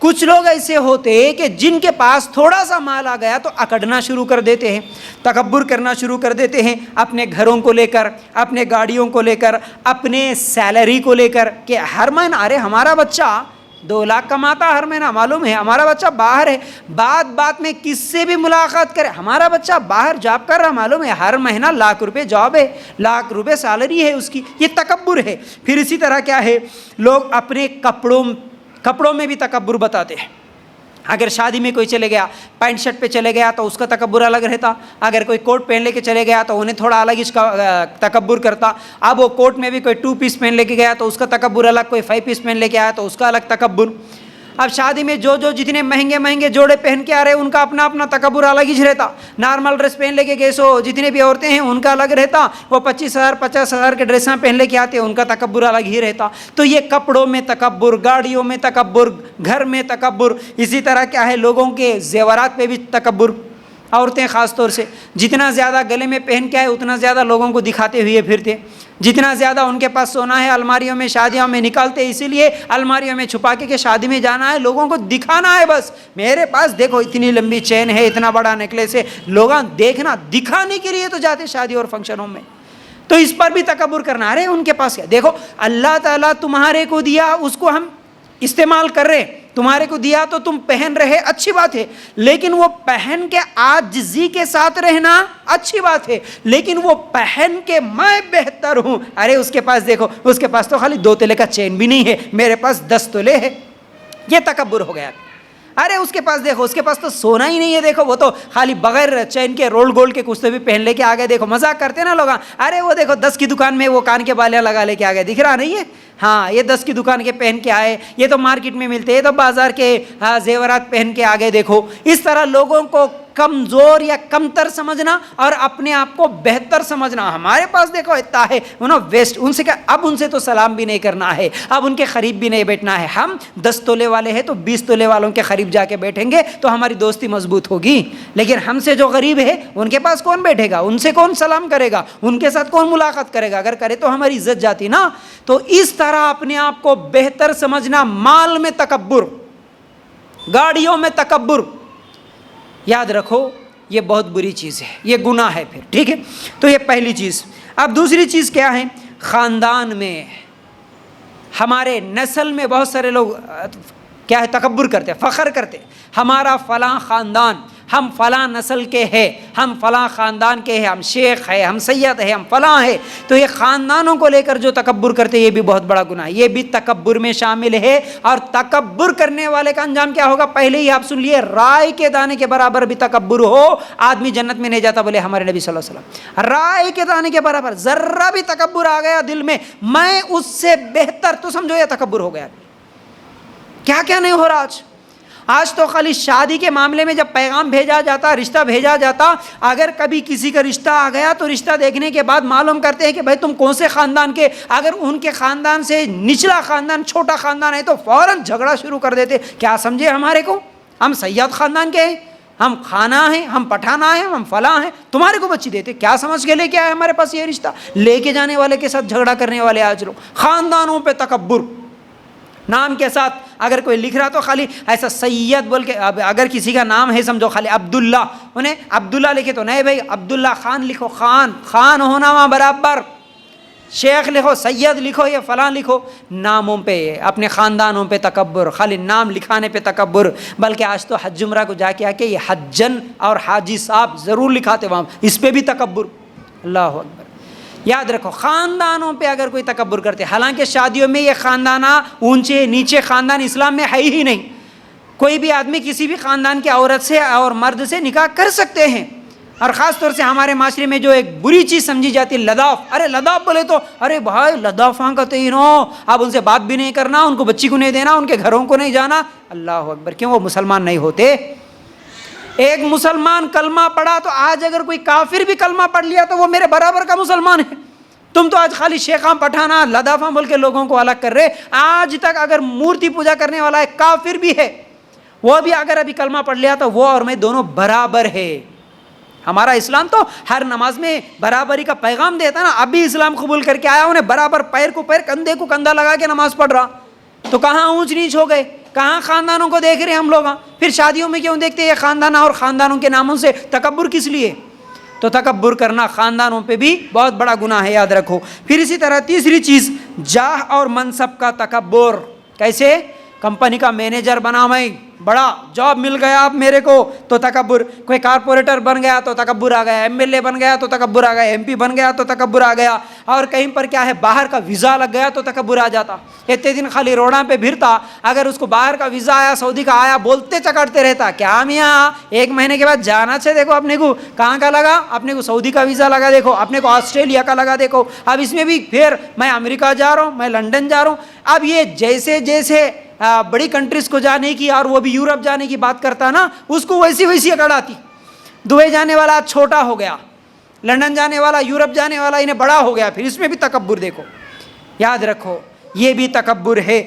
کچھ لوگ ایسے ہوتے کہ جن کے پاس تھوڑا سا مال آ گیا تو اکڑنا شروع کر دیتے ہیں، تکبر کرنا شروع کر دیتے ہیں، اپنے گھروں کو لے کر، اپنے گاڑیوں کو لے کر، اپنے سیلری کو لے کر، کہ ہر مہینہ ارے ہمارا بچہ 2 لاکھ کماتا ہر مہینہ، معلوم ہے ہمارا بچہ باہر ہے، بات میں کس سے بھی ملاقات کرے ہمارا بچہ باہر جاب کر رہا، معلوم ہے ہر مہینہ 1 لاکھ روپے جاب ہے، 1 لاکھ روپے سیلری ہے اس کی، یہ تکبر ہے۔ پھر اسی طرح کیا ہے، لوگ اپنے کپڑوں میں بھی تکبر بتاتے ہیں۔ اگر شادی میں کوئی چلے گیا پینٹ شرٹ پہ چلے گیا تو اس کا تکبر الگ رہتا، اگر کوئی کوٹ پہن لے کے چلے گیا تو انہیں تھوڑا الگ اس کا تکبر کرتا، اب وہ کوٹ میں بھی کوئی 2 پیس پہن لے کے گیا تو اس کا تکبر الگ، کوئی 5 پیس پہن لے کے آیا تو اس کا الگ تکبر۔ اب شادی میں جو جتنے مہنگے جوڑے پہن کے آ رہے ان کا اپنا اپنا تکبر الگ ہی رہتا، نارمل ڈریس پہن لے کے گئے سو جتنے بھی عورتیں ہیں ان کا الگ رہتا، وہ 25,000 50,000 کے ڈریساں پہن لے کے آتے ان کا تکبر الگ ہی رہتا۔ تو یہ کپڑوں میں تکبر، گاڑیوں میں تکبر، گھر میں تکبر، اسی طرح کیا ہے لوگوں کے زیورات پہ بھی تکبر، عورتیں خاص طور سے جتنا زیادہ گلے میں پہن کے آئے اتنا زیادہ لوگوں کو دکھاتے ہوئے پھرتے، جتنا زیادہ ان کے پاس سونا ہے الماریوں میں شادیوں میں نکالتے، اسی لیے الماریوں میں چھپا کے کہ شادی میں جانا ہے لوگوں کو دکھانا ہے، بس میرے پاس دیکھو اتنی لمبی چین ہے، اتنا بڑا نیکلیس ہے، لوگ دیکھنا دکھانے کے لیے تو جاتے شادی اور فنکشنوں میں، تو اس پر بھی تکبر کرنا، ارے ان کے پاس کیا، دیکھو اللہ تعالیٰ تمہارے کو دیا اس کو ہم استعمال کر رہے، تمہارے کو دیا تو تم پہن رہے اچھی بات ہے، لیکن وہ پہن کے عاجزی کے ساتھ رہنا اچھی بات ہے، لیکن وہ پہن کے میں بہتر ہوں، ارے اس کے پاس دیکھو اس کے پاس تو خالی 2 تولے کا چین بھی نہیں ہے، میرے پاس 10 تولے ہے، یہ تکبر ہو گیا۔ ارے اس کے پاس دیکھو اس کے پاس تو سونا ہی نہیں ہے، دیکھو وہ تو خالی بغیر چین کے رول گولڈ کے کچھ تو بھی پہن لے کے آ گئے، دیکھو مذاق کرتے نا لوگ، ارے وہ دیکھو 10 کی دکان میں وہ کان کے بالیاں لگا لے کے آ گئے، دکھ رہا نہیں ہے، ہاں یہ 10 کی دکان کے پہن کے آئے، یہ تو مارکیٹ میں ملتے، یہ تو بازار کے زیورات پہن کے آگے، دیکھو اس طرح لوگوں کو کمزور یا کمتر سمجھنا اور اپنے آپ کو بہتر سمجھنا، ہمارے پاس دیکھو اتنا ہے ویسٹ، ان سے کیا، اب ان سے تو سلام بھی نہیں کرنا ہے، اب ان کے قریب بھی نہیں بیٹھنا ہے، ہم 10 تولے والے ہیں تو 20 تولے والوں کے قریب جا کے بیٹھیں گے تو ہماری دوستی مضبوط ہوگی، لیکن ہم سے جو غریب ہے ان کے پاس کون بیٹھے گا، ان سے کون سلام کرے گا، ان کے ساتھ کون ملاقات کرے گا، اگر کرے تو ہماری عزت جاتی نا۔ تو اس طرح اپنے آپ کو بہتر سمجھنا، مال میں تکبر، گاڑیوں میں تکبر، یاد رکھو یہ بہت بری چیز ہے، یہ گناہ ہے پھر، ٹھیک ہے، تو یہ پہلی چیز۔ اب دوسری چیز کیا ہے، خاندان میں، ہمارے نسل میں بہت سارے لوگ کیا ہے تکبر کرتے، فخر کرتے، ہمارا فلاں خاندان، ہم فلاں نسل کے ہیں، ہم فلاں خاندان کے ہیں، ہم شیخ ہیں، ہم سید ہیں، ہم فلاں ہیں، تو یہ خاندانوں کو لے کر جو تکبر کرتے یہ بھی بہت بڑا گناہ ہے، یہ بھی تکبر میں شامل ہے، اور تکبر کرنے والے کا انجام کیا ہوگا، پہلے ہی آپ سن لیے، رائے کے دانے کے برابر بھی تکبر ہو آدمی جنت میں نہیں جاتا، بولے ہمارے نبی صلی اللہ علیہ وسلم، رائے کے دانے کے برابر ذرہ بھی تکبر آ گیا دل میں، میں اس سے بہتر، تو سمجھو یہ تکبر ہو گیا۔ کیا کیا نہیں ہو رہا آج تو خالی شادی کے معاملے میں جب پیغام بھیجا جاتا، رشتہ بھیجا جاتا، اگر کبھی کسی کا رشتہ آ گیا تو رشتہ دیکھنے کے بعد معلوم کرتے ہیں کہ بھائی تم کون سے خاندان کے، اگر ان کے خاندان سے نچلا خاندان، چھوٹا خاندان ہے تو فوراً جھگڑا شروع کر دیتے، کیا سمجھے ہمارے کو، ہم سید خاندان کے ہیں، ہم خانہ ہیں، ہم پٹھانا ہیں، ہم فلاں ہیں، تمہارے کو بچی دیتے، کیا سمجھ کے لے کے آئے ہمارے پاس یہ رشتہ، لے کے جانے والے کے ساتھ جھگڑا کرنے والے آج لوگ، خاندانوں پہ تکبر، نام کے ساتھ اگر کوئی لکھ رہا تو خالی ایسا سید بول کے، اگر کسی کا نام ہے سمجھو خالی عبداللہ، انہیں عبداللہ لکھے تو نہیں بھائی عبداللہ خان لکھو، خان ہونا وہاں برابر، شیخ لکھو، سید لکھو، یہ فلاں لکھو، ناموں پہ اپنے خاندانوں پہ تکبر، خالی نام لکھانے پہ تکبر، بلکہ آج تو حج عمرہ کو جا کے آ کے یہ حجن اور حاجی صاحب ضرور لکھاتے وہاں، اس پہ بھی تکبر، اللہ اکبر۔ یاد رکھو خاندانوں پہ اگر کوئی تکبر کرتے، حالانکہ شادیوں میں یہ خاندانہ اونچے نیچے خاندان اسلام میں ہے ہی نہیں، کوئی بھی آدمی کسی بھی خاندان کی عورت سے اور مرد سے نکاح کر سکتے ہیں، اور خاص طور سے ہمارے معاشرے میں جو ایک بری چیز سمجھی جاتی ہے لداف، ارے لداف بولے تو ارے بھائی لدافاں کا تینوں، اب ان سے بات بھی نہیں کرنا، ان کو بچی کو نہیں دینا، ان کے گھروں کو نہیں جانا، اللہ اکبر، کیوں وہ مسلمان نہیں ہوتے؟ ایک مسلمان کلمہ پڑھا تو آج اگر کوئی کافر بھی کلمہ پڑھ لیا تو وہ میرے برابر کا مسلمان ہے، تم تو آج خالی شیخاں پٹھانا لدافاں بول کے لوگوں کو الگ کر رہے، آج تک اگر مورتی پوجا کرنے والا ایک کافر بھی ہے، وہ بھی اگر ابھی کلمہ پڑھ لیا تو وہ اور میں دونوں برابر ہے، ہمارا اسلام تو ہر نماز میں برابری کا پیغام دیتا نا، ابھی اسلام قبول کر کے آیا انہیں برابر، پیر کو پیر، کندھے کو کندھا لگا کے نماز پڑھ رہا، تو کہاں اونچ نیچ ہو گئے، کہاں خاندانوں کو دیکھ رہے ہیں ہم لوگ؟ پھر شادیوں میں کیوں دیکھتے ہیں خاندان اور خاندانوں کے ناموں سے؟ تکبر کس لیے؟ تو تکبر کرنا خاندانوں پہ بھی بہت بڑا گناہ ہے، یاد رکھو۔ پھر اسی طرح تیسری چیز، جاہ اور منصب کا تکبر۔ کیسے؟ کمپنی کا مینیجر بنا میں، بڑا جاب مل گیا اب میرے کو تو تکبر، کوئی کارپوریٹر بن گیا تو تکبر آ گیا، MLA بن گیا تو تکبر آ گیا، MP بن گیا تو تکبر آ گیا، اور کہیں پر کیا ہے باہر کا ویزا لگ گیا تو تکبر آ جاتا۔ اتنے دن خالی روڈاں پہ پھرتا، اگر اس کو باہر کا ویزا آیا، سعودی کا آیا، بولتے چکرتے رہتا، کیا میاں 1 مہینے کے بعد جانا چاہے، دیکھو اپنے کو کہاں کا لگا، اپنے کو سعودی کا ویزا لگا، دیکھو اپنے کو آسٹریلیا کا لگا، دیکھو اب اس میں بھی پھر میں امریکہ جا رہا ہوں، میں لنڈن جا رہا ہوں۔ اب یہ جیسے جیسے بڑی کنٹریز کو جانے کی اور وہ بھی یورپ جانے کی بات کرتا نا، اس کو ویسی ویسی اکڑ آتی۔ دبئی جانے والا چھوٹا ہو گیا، لنڈن جانے والا، یورپ جانے والا انہیں بڑا ہو گیا، پھر اس میں بھی تکبر دیکھو۔ یاد رکھو یہ بھی تکبر ہے۔